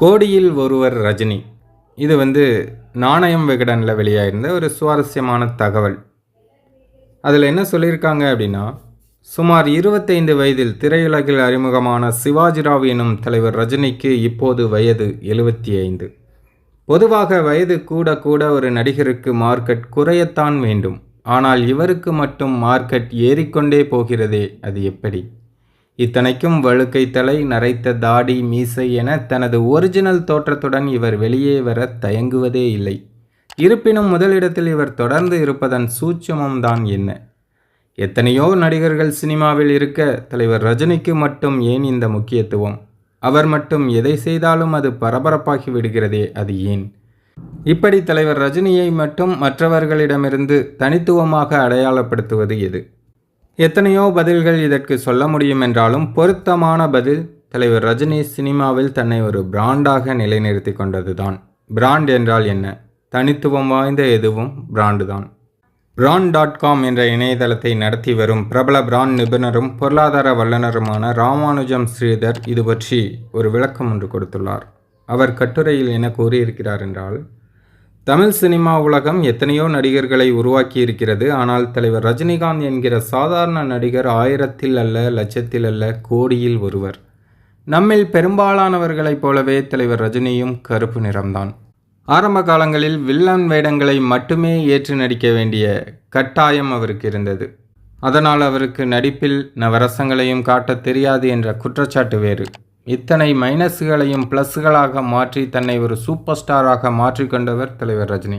கோடியில் ஒருவர் ரஜினி. இது நாணயம் விகடனில் வெளியாயிருந்த ஒரு சுவாரஸ்யமான தகவல். அதில் என்ன சொல்லியிருக்காங்க அப்படின்னா, சுமார் 25 வயதில் திரையுலகில் அறிமுகமான சிவாஜிராவ் எனும் தலைவர் ரஜினிக்கு இப்போது வயது 75. பொதுவாக வயது கூட கூட ஒரு நடிகருக்கு மார்க்கெட் குறையத்தான் வேண்டும். ஆனால் இவருக்கு மட்டும் மார்க்கெட் ஏறிக்கொண்டே போகிறதே, அது எப்படி? இத்தனைக்கும் வழுக்கை தலை, நரைத்த தாடி, மீசை என தனது ஒரிஜினல் தோற்றத்துடன் இவர் வெளியே வர தயங்குவதே இல்லை. இருப்பினும் முதலிடத்தில் இவர் தொடர்ந்து இருப்பதன் சூட்சுமம் தான் என்ன? எத்தனையோ நடிகர்கள் சினிமாவில் இருக்க தலைவர் ரஜினிக்கு மட்டும் ஏன் இந்த முக்கியத்துவம்? அவர் மட்டும் எதை செய்தாலும் அது பரபரப்பாகி விடுகிறதே, அது ஏன்? இப்படி தலைவர் ரஜினியை மட்டும் மற்றவர்களிடமிருந்து தனித்துவமாக அடையாளப்படுத்துவது எது? எத்தனையோ பதில்கள் இதற்கு சொல்ல முடியும் என்றாலும் பொருத்தமான பதில், தலைவர் ரஜினி சினிமாவில் தன்னை ஒரு பிராண்டாக நிலைநிறுத்தி கொண்டதுதான். பிராண்ட் என்றால் என்ன? தனித்துவம் வாய்ந்த எதுவும் பிராண்டு தான். Brand.com என்ற இணையதளத்தை நடத்தி வரும் பிரபல பிராண்ட் நிபுணரும் பொருளாதார வல்லுநருமான ராமானுஜம் ஸ்ரீதர் இது பற்றி ஒரு விளக்கம் ஒன்று கொடுத்துள்ளார். அவர் கட்டுரையில் என்ன கூறியிருக்கிறார் என்றால், தமிழ் சினிமா உலகம் எத்தனையோ நடிகர்களை உருவாக்கி இருக்கிறது. ஆனால் தலைவர் ரஜினிகாந்த் என்கிற சாதாரண நடிகர் 1000-ல் அல்ல, லட்சத்தில் அல்ல, கோடியில் ஒருவர். நம்மில் பெரும்பாலானவர்களைப் போலவே தலைவர் ரஜினியும் கருப்பு நிறம்தான். ஆரம்ப காலங்களில் வில்லன் வேடங்களை மட்டுமே ஏற்று நடிக்க வேண்டிய கட்டாயம் அவருக்கு இருந்தது. அதனால் அவருக்கு நடிப்பில் நவரசங்களையும் காட்ட தெரியாது என்ற குற்றச்சாட்டு வேறு. இத்தனை மைனஸ்களையும் பிளஸ்களாக மாற்றி தன்னை ஒரு சூப்பர் ஸ்டாராக மாற்றிக்கொண்டவர் தலைவர் ரஜினி.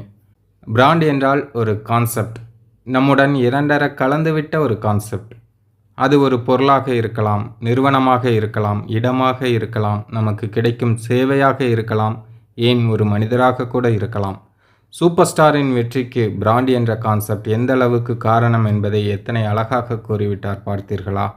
பிராண்ட் என்றால் ஒரு கான்செப்ட், நம்முடன் இரண்டர கலந்துவிட்ட ஒரு கான்செப்ட். அது ஒரு பொருளாக இருக்கலாம், நிறுவனமாக இருக்கலாம், இடமாக இருக்கலாம், நமக்கு கிடைக்கும் சேவையாக இருக்கலாம், ஏன் ஒரு மனிதராக கூட இருக்கலாம். சூப்பர் ஸ்டாரின் வெற்றிக்கு பிராண்ட் என்ற கான்செப்ட் எந்த அளவுக்கு காரணம் என்பதை எத்தனை அழகாக கூறிவிட்டார் பார்த்தீர்களா?